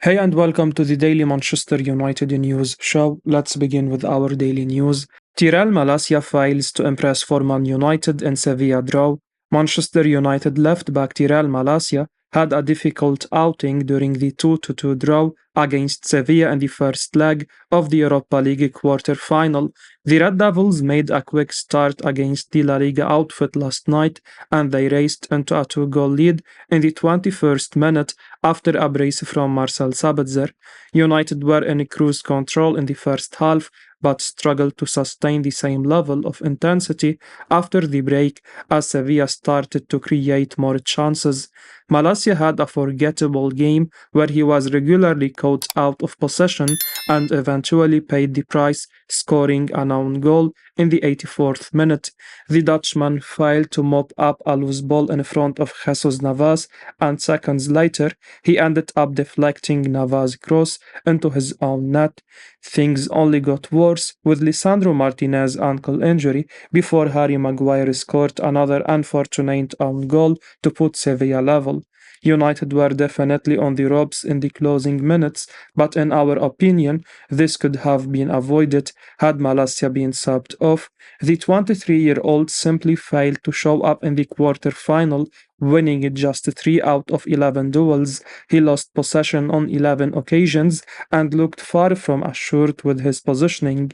Hey and welcome to the Daily Manchester United News show. Let's begin with our daily news. Tyrell Malacia fails to impress for Man United in Sevilla draw. Manchester United left back Tyrell Malacia had a difficult outing during the 2-2 draw against Sevilla in the first leg of the Europa League quarter-final. The Red Devils made a quick start against the La Liga outfit last night and they raced into a two-goal lead in the 21st minute after a brace from Marcel Sabitzer. United were in cruise control in the first half but struggled to sustain the same level of intensity after the break as Sevilla started to create more chances. Malacia had a forgettable game where he was regularly caught out of possession and eventually paid the price, scoring an own goal in the 84th minute. The Dutchman failed to mop up a loose ball in front of Jesus Navas, and seconds later, he ended up deflecting Navas' cross into his own net. Things only got worse with Lisandro Martinez' ankle injury before Harry Maguire scored another unfortunate own goal to put Sevilla level. United were definitely on the ropes in the closing minutes, but in our opinion, this could have been avoided had Malacia been subbed off. The 23-year-old simply failed to show up in the quarter-final, winning just 3 out of 11 duels. He lost possession on 11 occasions and looked far from assured with his positioning.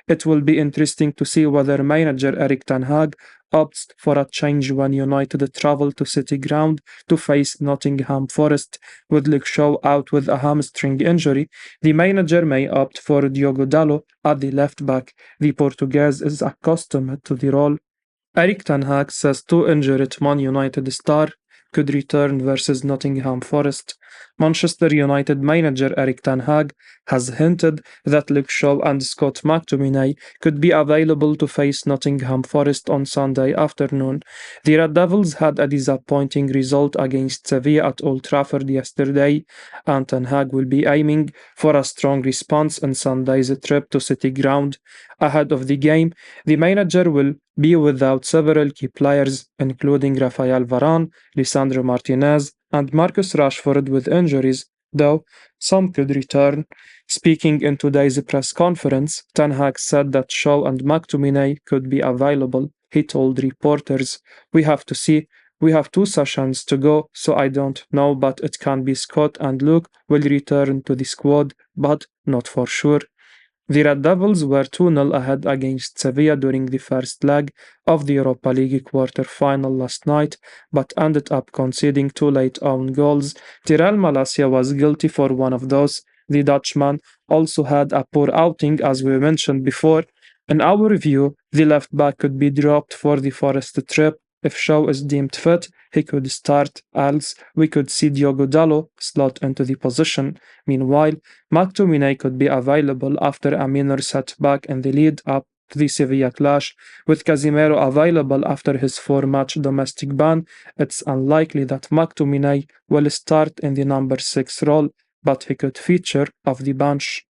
It will be interesting to see whether manager Erik Ten Hag opts for a change when United travel to City Ground to face Nottingham Forest. With Luke Shaw out with a hamstring injury, the manager may opt for Diogo Dalot at the left back. The Portuguese is accustomed to the role. Erik Ten Hag says two injured Man United star could return versus Nottingham Forest. Manchester United manager Erik Ten Hag has hinted that Luke Shaw and Scott McTominay could be available to face Nottingham Forest on Sunday afternoon. The Red Devils had a disappointing result against Sevilla at Old Trafford yesterday, and Ten Hag will be aiming for a strong response in Sunday's trip to City Ground. Ahead of the game, the manager will be without several key players, including Rafael Varane, Lisandro Martinez, and Marcus Rashford with injuries, though some could return. Speaking in today's press conference, Ten Hag said that Shaw and McTominay could be available. He told reporters, "We have to see. We have 2 sessions to go, so I don't know, but it can be Scott and Luke will return to the squad, but not for sure." The Red Devils were 2-0 ahead against Sevilla during the first leg of the Europa League quarter-final last night, but ended up conceding 2 late own goals. Tyrell Malacia was guilty for one of those. The Dutchman also had a poor outing, as we mentioned before. In our view, the left back could be dropped for the Forest trip. If Shaw is deemed fit, he could start, else we could see Diogo Dalot slot into the position. Meanwhile, McTominay could be available after a minor setback in the lead-up to the Sevilla clash. With Casemiro available after his 4-match domestic ban, it's unlikely that McTominay will start in the number 6 role, but he could feature off the bench.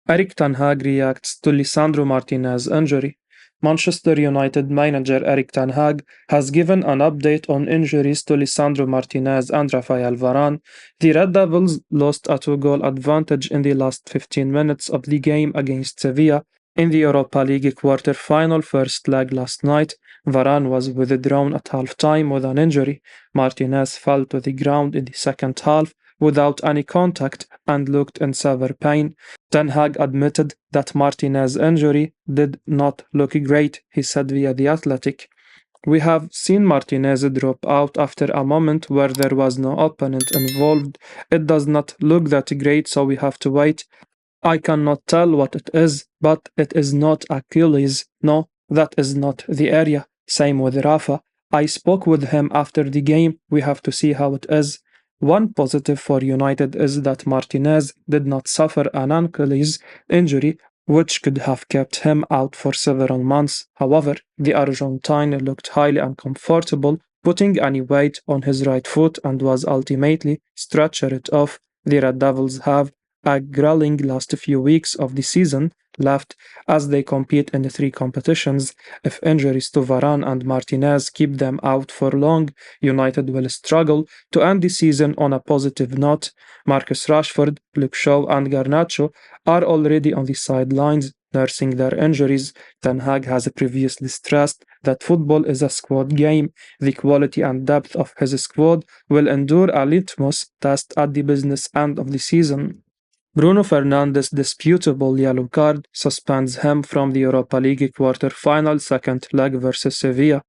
Erik Ten Hag reacts to Lisandro Martinez injury. Manchester United manager Erik Ten Hag has given an update on injuries to Lisandro Martinez and Rafael Varane. The Red Devils lost a 2-goal advantage in the last 15 minutes of the game against Sevilla in the Europa League quarter-final first leg last night. Varane was withdrawn at half-time with an injury. Martinez fell to the ground in the second half without any contact and looked in severe pain. Ten Hag admitted that Martinez's injury did not look great, he said via The Athletic. "We have seen Martinez drop out after a moment where there was no opponent involved. It does not look that great, so we have to wait. I cannot tell what it is, but it is not Achilles. No, that is not the area. Same with Rafa. I spoke with him after the game. We have to see how it is." One positive for United is that Martinez did not suffer an Achilles injury, which could have kept him out for several months. However, the Argentine looked highly uncomfortable, putting any weight on his right foot and was ultimately stretchered off. The Red Devils have a grueling last few weeks of the season, left as they compete in the three competitions. If injuries to Varane and Martinez keep them out for long, United will struggle to end the season on a positive note. Marcus Rashford, Luke Shaw, and Garnacho are already on the sidelines nursing their injuries. Ten Hag has previously stressed that football is a squad game. The quality and depth of his squad will endure a litmus test at the business end of the season. Bruno Fernandes' disputable yellow card suspends him from the Europa League quarter-final second leg versus Sevilla.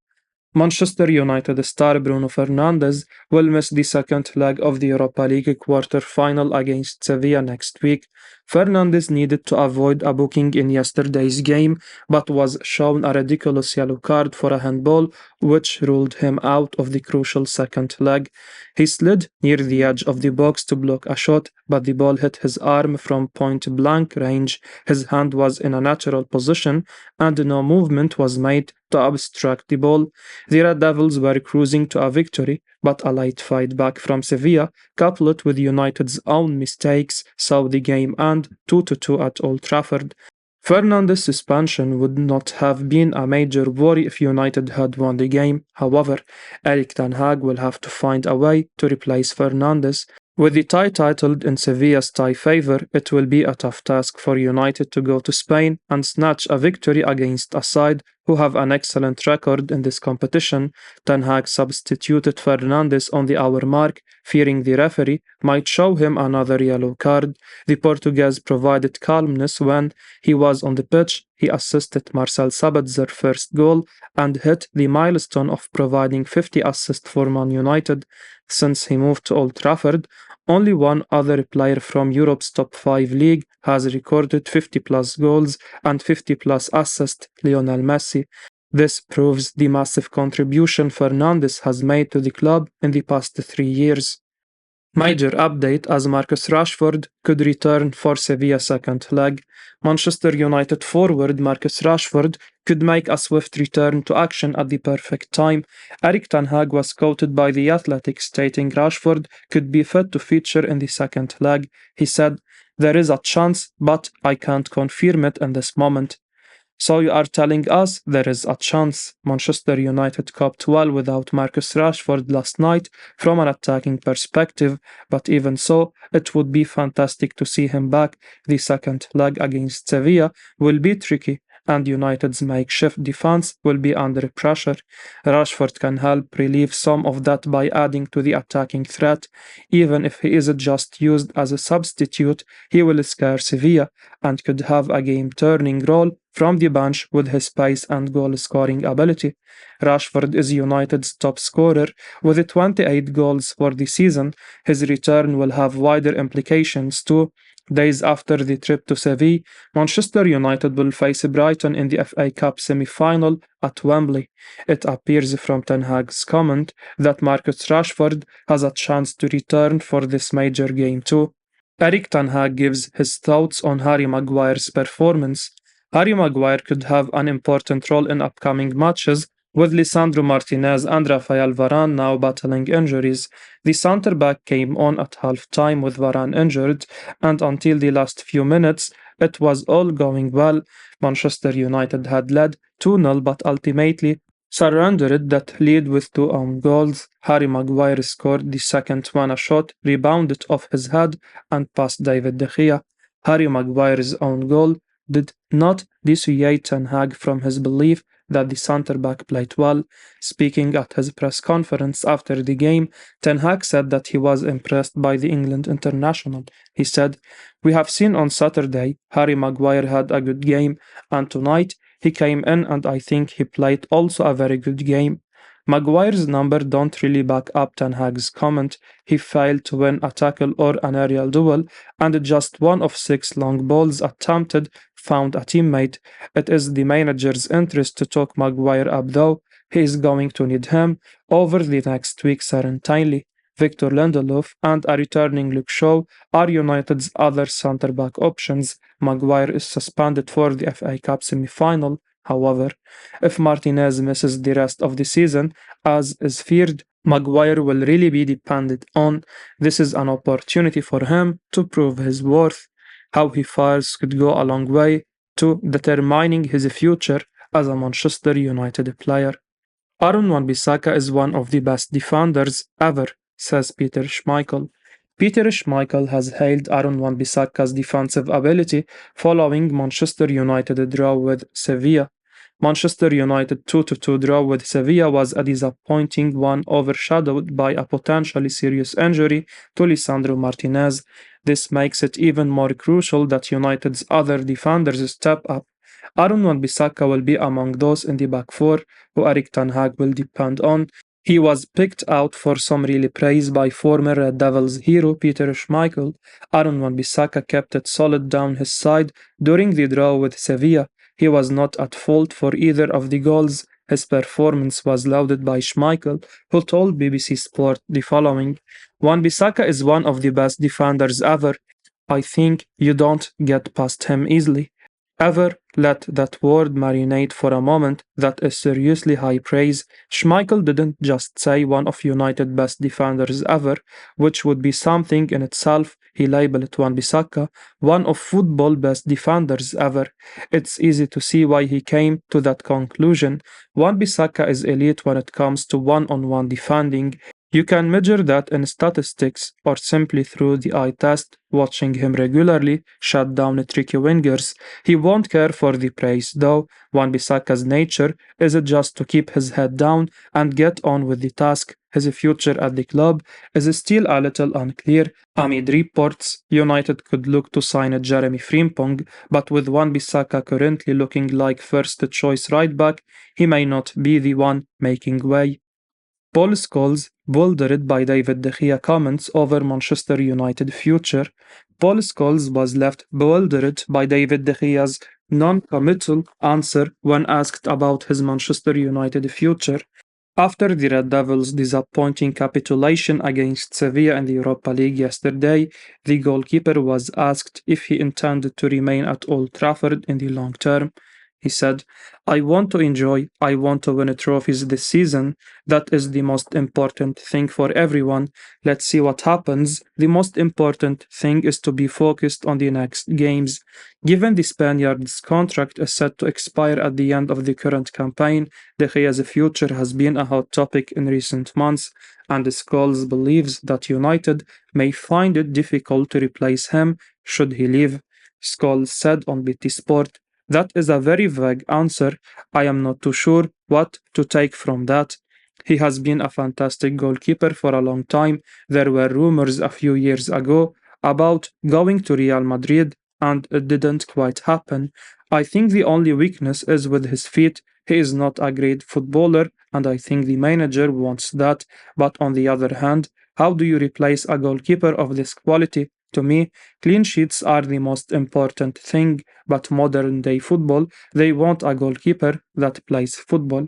Manchester United star Bruno Fernandes will miss the second leg of the Europa League quarter-final against Sevilla next week. Fernandes needed to avoid a booking in yesterday's game, but was shown a ridiculous yellow card for a handball, which ruled him out of the crucial second leg. He slid near the edge of the box to block a shot, but the ball hit his arm from point-blank range. His hand was in a natural position, and no movement was made to obstruct the ball. The Red Devils were cruising to a victory, but a late fight back from Sevilla, coupled with United's own mistakes, saw the game end 2-2 at Old Trafford. Fernandes' suspension would not have been a major worry if United had won the game. However, Erik Ten Hag will have to find a way to replace Fernandes. With the tie titled in Sevilla's tie favour, it will be a tough task for United to go to Spain and snatch a victory against a side who have an excellent record in this competition. Ten Hag substituted Fernandes on the hour mark, fearing the referee might show him another yellow card. The Portuguese provided calmness when he was on the pitch. He assisted Marcel Sabitzer's first goal and hit the milestone of providing 50 assists for Man United. Since he moved to Old Trafford, only one other player from Europe's top 5 league has recorded 50 plus goals and 50 plus assists, Lionel Messi. This proves the massive contribution Fernandes has made to the club in the past 3 years. Major update as Marcus Rashford could return for Sevilla second leg. Manchester United forward Marcus Rashford could make a swift return to action at the perfect time. Erik Ten Hag was quoted by The Athletic stating Rashford could be fit to feature in the second leg. He said, "There is a chance, but I can't confirm it in this moment." So you are telling us there is a chance. Manchester United coped well without Marcus Rashford last night from an attacking perspective, but even so, it would be fantastic to see him back. The second leg against Sevilla will be tricky, and United's makeshift defense will be under pressure. Rashford can help relieve some of that by adding to the attacking threat. Even if he is just used as a substitute, he will scare Sevilla and could have a game-turning role from the bench with his pace and goal-scoring ability. Rashford is United's top scorer with 28 goals for the season. His return will have wider implications too. Days after the trip to Sevilla, Manchester United will face Brighton in the FA Cup semi-final at Wembley. It appears from Ten Hag's comment that Marcus Rashford has a chance to return for this major game too. Erik Ten Hag gives his thoughts on Harry Maguire's performance. Harry Maguire could have an important role in upcoming matches, with Lisandro Martinez and Rafael Varane now battling injuries. The centre-back came on at half-time with Varane injured, and until the last few minutes, it was all going well. Manchester United had led 2-0 but ultimately surrendered that lead with 2 own goals. Harry Maguire scored the second one, a shot rebounded off his head and past David De Gea. Harry Maguire's own goal did not dissuade Ten Hag from his belief that the centre-back played well. Speaking at his press conference after the game, Ten Hag said that he was impressed by the England international. He said, "We have seen on Saturday Harry Maguire had a good game, and tonight he came in and I think he played also a very good game." Maguire's number don't really back up Ten Hag's comment. He failed to win a tackle or an aerial duel, and just one of 6 long balls attempted found a teammate. It is the manager's interest to talk Maguire up though. He is going to need him over the next week certainly. Victor Lindelof and a returning Luke Shaw are United's other centre-back options. Maguire is suspended for the FA Cup semi-final. However, if Martinez misses the rest of the season, as is feared, Maguire will really be depended on. This is an opportunity for him to prove his worth. How he fares could go a long way. to determining his future as a Manchester United player. Aaron Wan-Bissaka is one of the best defenders ever, says Peter Schmeichel. Peter Schmeichel has hailed Aaron Wan-Bissaka's defensive ability following Manchester United draw with Sevilla. Manchester United 2-2 draw with Sevilla was a disappointing one, overshadowed by a potentially serious injury to Lisandro Martinez. This makes it even more crucial that United's other defenders step up. Aaron Wan-Bissaka will be among those in the back four who Erik Ten Hag will depend on. He was picked out for some really praise by former Red Devils hero Peter Schmeichel. Aaron Wan-Bissaka kept it solid down his side during the draw with Sevilla. He was not at fault for either of the goals. His performance was lauded by Schmeichel, who told BBC Sport the following: Wan-Bissaka is one of the best defenders ever. I think you don't get past him easily. Ever let that word marinate for a moment. That is seriously high praise. Schmeichel didn't just say one of United's best defenders ever, which would be something in itself. He labeled Wan-Bissaka one of football's best defenders ever. It's easy to see why he came to that conclusion. Wan-Bissaka is elite when it comes to one-on-one defending. You can measure that in statistics or simply through the eye test. Watching him regularly shut down tricky wingers. He won't care for the praise though. Wan-Bissaka's nature is just to keep his head down and get on with the task. His future at the club is still a little unclear. Amid reports, United could look to sign Jeremy Frimpong, but with Wan-Bissaka currently looking like first choice right back, he may not be the one making way. Paul Scholes, bewildered by David De Gea comments over Manchester United future. Paul Scholes was left bewildered by David De Gea's non-committal answer when asked about his Manchester United future. After the Red Devils' disappointing capitulation against Sevilla in the Europa League yesterday, the goalkeeper was asked if he intended to remain at Old Trafford in the long term. He said, I want to win trophies this season. That is the most important thing for everyone. Let's see what happens. The most important thing is to be focused on the next games. Given the Spaniard's contract is set to expire at the end of the current campaign, De Gea's future has been a hot topic in recent months, and Scholes believes that United may find it difficult to replace him should he leave. Scholes said on BT Sport, that is a very vague answer. I am not too sure what to take from that. He has been a fantastic goalkeeper for a long time. There were rumors a few years ago about going to Real Madrid, and it didn't quite happen. I think the only weakness is with his feet. He is not a great footballer, and I think the manager wants that. But on the other hand, how do you replace a goalkeeper of this quality? To me, clean sheets are the most important thing, but modern day football, they want a goalkeeper that plays football.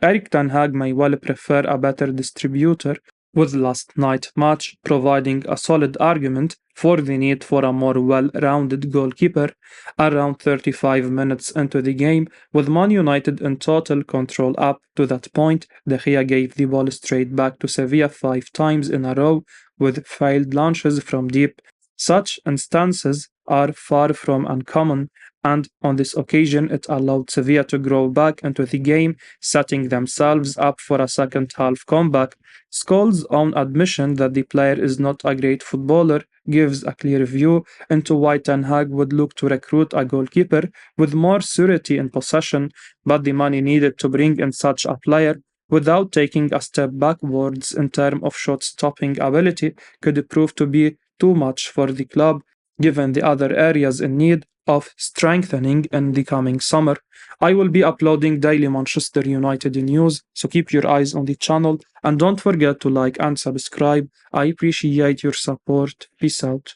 Erik Ten Hag may well prefer a better distributor, with last night's match providing a solid argument for the need for a more well-rounded goalkeeper. Around 35 minutes into the game, with Man United in total control up to that point, De Gea gave the ball straight back to Sevilla 5 times in a row, with failed launches from deep. Such instances are far from uncommon, and on this occasion it allowed Sevilla to grow back into the game, setting themselves up for a second half comeback. Scholes' own admission that the player is not a great footballer gives a clear view into why Ten Hag would look to recruit a goalkeeper with more surety in possession, but the money needed to bring in such a player without taking a step backwards in terms of shot-stopping ability could prove to be too much for the club, given the other areas in need of strengthening in the coming summer. I will be uploading daily Manchester United news, so keep your eyes on the channel and don't forget to like and subscribe. I appreciate your support. Peace out.